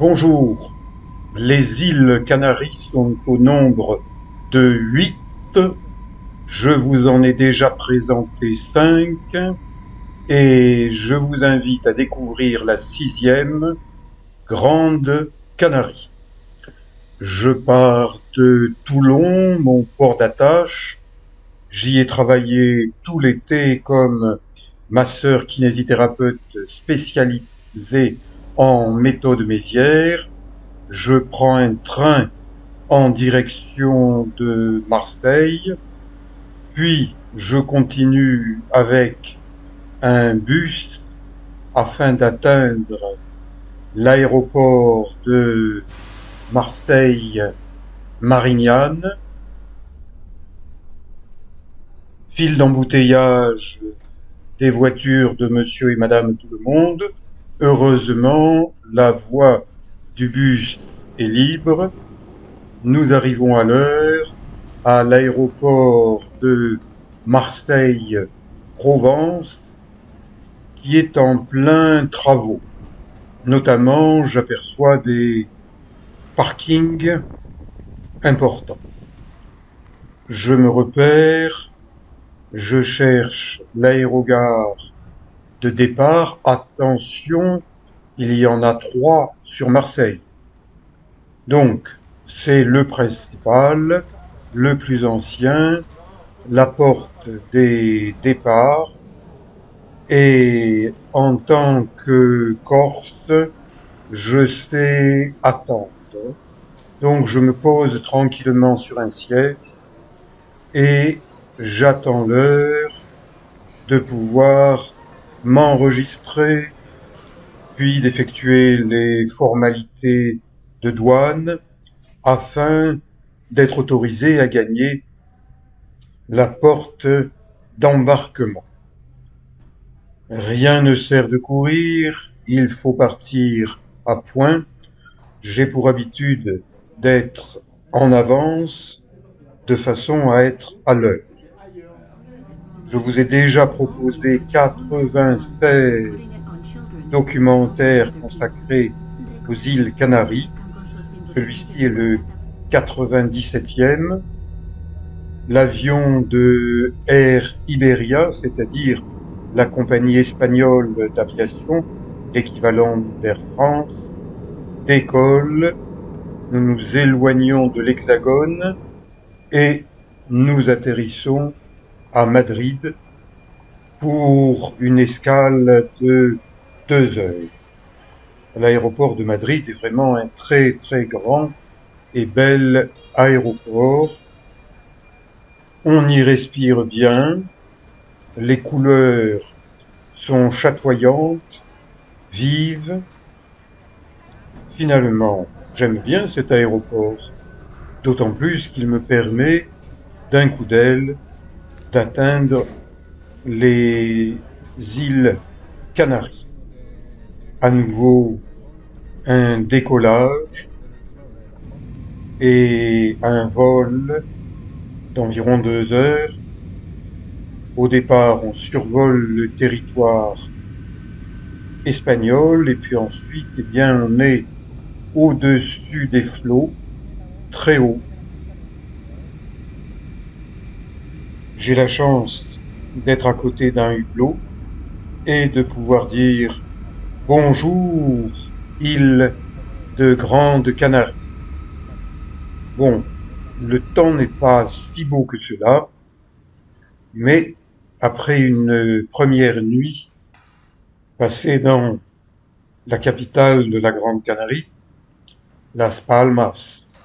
Bonjour, les îles Canaries sont au nombre de 8. Je vous en ai déjà présenté 5 et je vous invite à découvrir la 6e, Grande Canarie. Je pars de Toulon, mon port d'attache. J'y ai travaillé tout l'été comme masseur kinésithérapeute spécialisé en méthode Mézières. Je prends un train en direction de Marseille, puis je continue avec un bus afin d'atteindre l'aéroport de Marseille-Marignane. File d'embouteillage des voitures de monsieur et madame tout le monde. Heureusement, la voie du bus est libre. Nous arrivons à l'heure à l'aéroport de Marseille-Provence qui est en plein travaux. Notamment, j'aperçois des parkings importants. Je me repère, je cherche l'aérogare de départ. Attention, il y en a 3 sur Marseille. Donc, c'est le principal, le plus ancien, la porte des départs, et en tant que Corse, je sais attendre. Donc je me pose tranquillement sur un siège et j'attends l'heure de pouvoir m'enregistrer, puis d'effectuer les formalités de douane afin d'être autorisé à gagner la porte d'embarquement. Rien ne sert de courir, il faut partir à point. J'ai pour habitude d'être en avance de façon à être à l'heure. Je vous ai déjà proposé 96 documentaires consacrés aux îles Canaries. Celui-ci est le 97e. L'avion de Air Iberia, c'est-à-dire la compagnie espagnole d'aviation, l'équivalent d'Air France, décolle. Nous nous éloignons de l'Hexagone et nous atterrissons à Madrid pour une escale de 2 heures. L'aéroport de Madrid est vraiment un très très grand et bel aéroport. On y respire bien, les couleurs sont chatoyantes, vives. Finalement, j'aime bien cet aéroport, d'autant plus qu'il me permet, d'un coup d'aile, d'atteindre les îles Canaries. À nouveau, un décollage et un vol d'environ 2 heures. Au départ, on survole le territoire espagnol et puis ensuite, eh bien, on est au-dessus des flots, très haut. J'ai la chance d'être à côté d'un hublot et de pouvoir dire bonjour, île de Grande Canarie. Bon, le temps n'est pas si beau que cela, mais après une première nuit passée dans la capitale de la Grande Canarie, Las Palmas,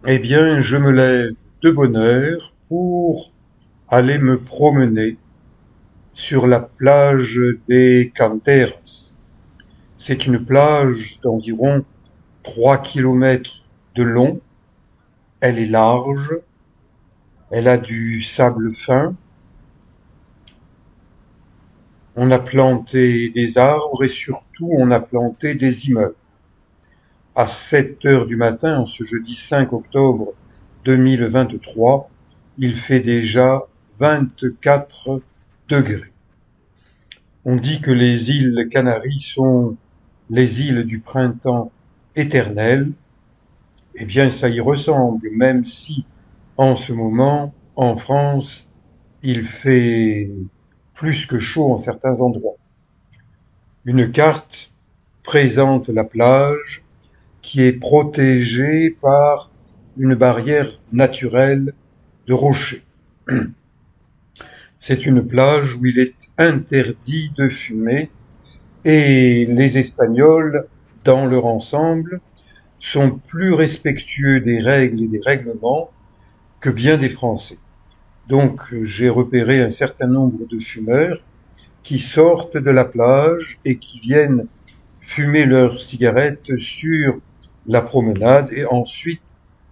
eh bien, je me lève de bonne heure pour aller me promener sur la plage des Canteras. C'est une plage d'environ 3 kilomètres de long. Elle est large, elle a du sable fin. On a planté des arbres et surtout on a planté des immeubles. À 7 heures du matin, en ce jeudi 5 octobre 2023, il fait déjà 24 degrés. On dit que les îles Canaries sont les îles du printemps éternel, eh bien ça y ressemble, même si en ce moment, en France, il fait plus que chaud en certains endroits. Une carte présente la plage qui est protégée par une barrière naturelle de rochers. C'est une plage où il est interdit de fumer et les Espagnols, dans leur ensemble, sont plus respectueux des règles et des règlements que bien des Français. Donc j'ai repéré un certain nombre de fumeurs qui sortent de la plage et qui viennent fumer leurs cigarettes sur la promenade et ensuite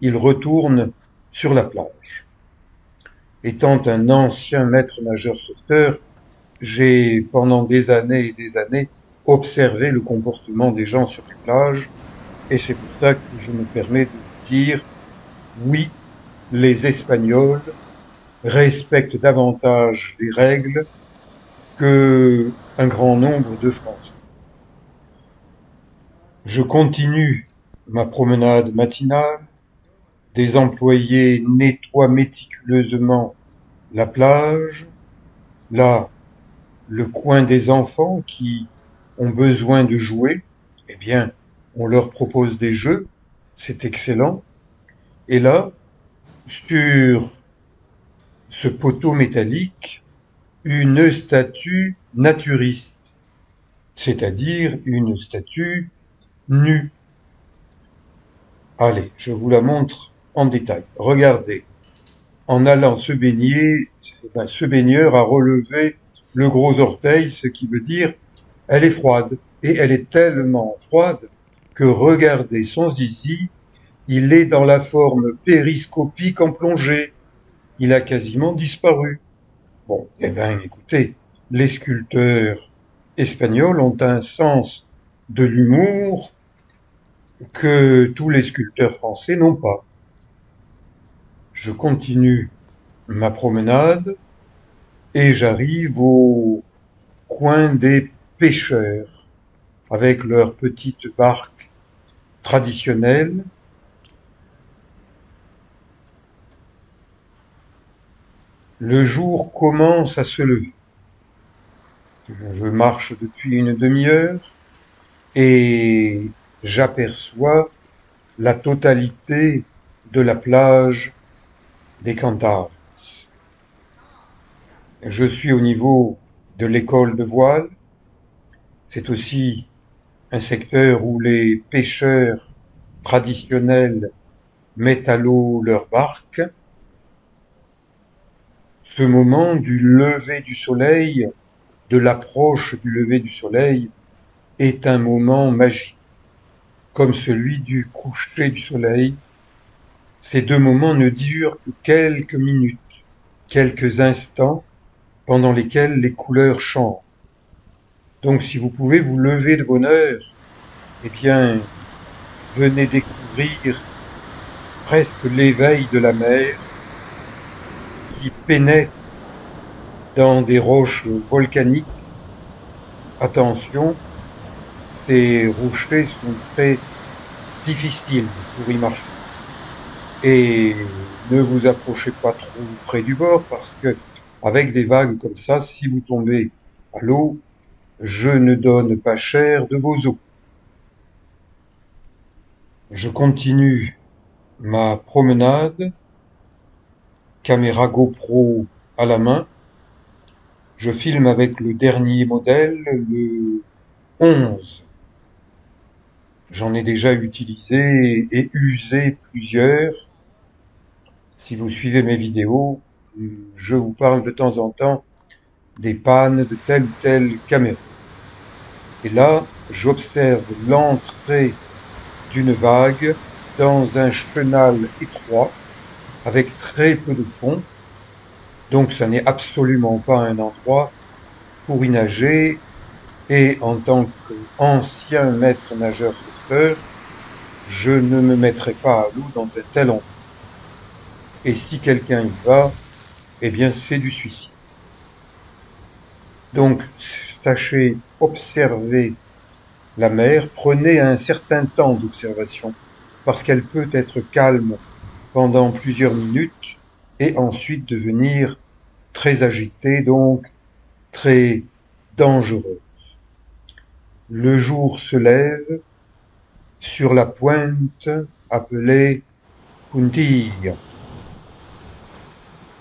ils retournent sur la plage. Étant un ancien maître nageur sauveteur, j'ai pendant des années et des années observé le comportement des gens sur les plages et c'est pour ça que je me permets de vous dire oui, les Espagnols respectent davantage les règles que un grand nombre de Français. Je continue ma promenade matinale. Des employés nettoient méticuleusement la plage. Là, le coin des enfants qui ont besoin de jouer, eh bien, on leur propose des jeux. C'est excellent. Et là, sur ce poteau métallique, une statue naturiste, c'est-à-dire une statue nue. Allez, je vous la montre en détail. Regardez, en allant se baigner, ce baigneur a relevé le gros orteil, ce qui veut dire elle est froide. Et elle est tellement froide que regardez son zizi, il est dans la forme périscopique en plongée. Il a quasiment disparu. Bon, eh bien, écoutez, les sculpteurs espagnols ont un sens de l'humour que tous les sculpteurs français n'ont pas. Je continue ma promenade et j'arrive au coin des pêcheurs avec leurs petites barques traditionnelles. Le jour commence à se lever. Je marche depuis une demi-heure et j'aperçois la totalité de la plage des Cantars. Je suis au niveau de l'école de voile. C'est aussi un secteur où les pêcheurs traditionnels mettent à l'eau leurs barques. Ce moment du lever du soleil, de l'approche du lever du soleil, est un moment magique, comme celui du coucher du soleil. Ces deux moments ne durent que quelques minutes, quelques instants, pendant lesquels les couleurs changent. Donc si vous pouvez vous lever de bonne heure, eh bien, venez découvrir presque l'éveil de la mer qui pénètre dans des roches volcaniques. Attention, ces rochers sont très difficiles pour y marcher. Et ne vous approchez pas trop près du bord parce que avec des vagues comme ça, si vous tombez à l'eau, je ne donne pas cher de vos os. Je continue ma promenade, caméra GoPro à la main. Je filme avec le dernier modèle, le 11. J'en ai déjà utilisé et usé plusieurs. Si vous suivez mes vidéos, je vous parle de temps en temps des pannes de telle ou telle caméra. Et là, j'observe l'entrée d'une vague dans un chenal étroit avec très peu de fond. Donc ça n'est absolument pas un endroit pour y nager. Et en tant qu'ancien maître nageur sauveteur, je ne me mettrai pas à l'eau dans un tel endroit. Et si quelqu'un y va, eh bien c'est du suicide. Donc sachez observer La mer, prenez un certain temps d'observation, parce qu'elle peut être calme pendant plusieurs minutes et ensuite devenir très agitée, donc très dangereuse. Le jour se lève sur la pointe appelée Puntilla.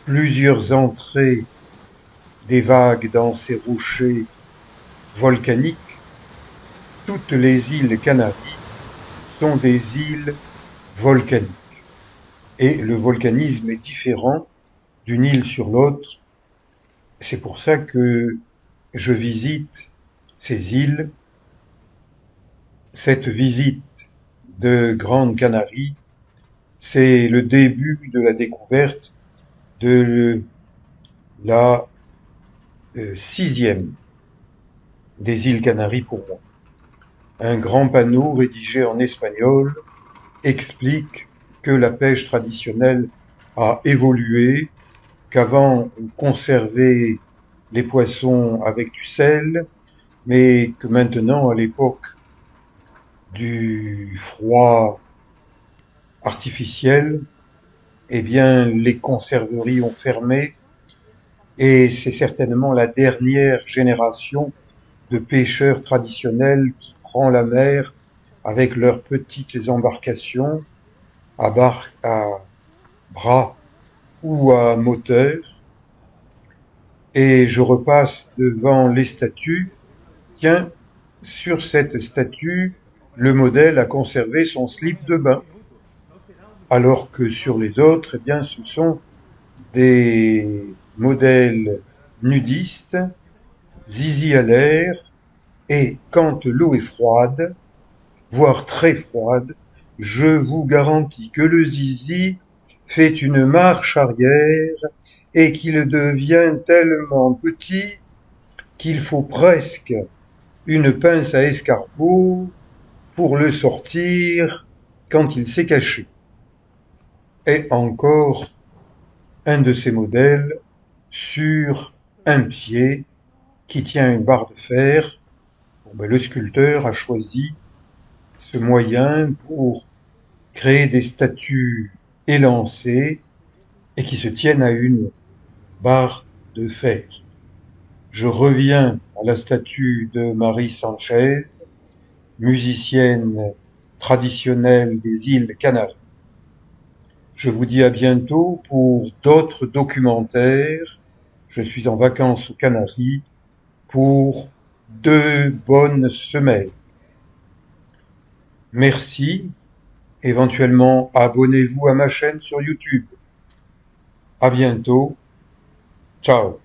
Plusieurs entrées des vagues dans ces rochers volcaniques. Toutes les îles Canaries sont des îles volcaniques. Et le volcanisme est différent d'une île sur l'autre. C'est pour ça que je visite ces îles. Cette visite de Grande Canarie, c'est le début de la découverte de la sixième des îles Canaries pour moi. Un grand panneau rédigé en espagnol explique que la pêche traditionnelle a évolué, qu'avant on conservait les poissons avec du sel, mais que maintenant, à l'époque du froid artificiel, eh bien, les conserveries ont fermé et c'est certainement la dernière génération de pêcheurs traditionnels qui prend la mer avec leurs petites embarcations à bras ou à moteur. Et je repasse devant les statues. Tiens, sur cette statue, le modèle a conservé son slip de bain, alors que sur les autres, eh bien, ce sont des modèles nudistes, zizi à l'air, et quand l'eau est froide, voire très froide, je vous garantis que le zizi fait une marche arrière et qu'il devient tellement petit qu'il faut presque une pince à escargot pour le sortir quand il s'est caché. Et encore un de ces modèles sur un pied qui tient une barre de fer. Bon, ben, le sculpteur a choisi ce moyen pour créer des statues élancées et qui se tiennent à une barre de fer. Je reviens à la statue de Marie Sanchez, musicienne traditionnelle des îles Canaries. Je vous dis à bientôt pour d'autres documentaires. Je suis en vacances aux Canaries pour 2 bonnes semaines. Merci. Éventuellement, abonnez-vous à ma chaîne sur YouTube. À bientôt. Ciao.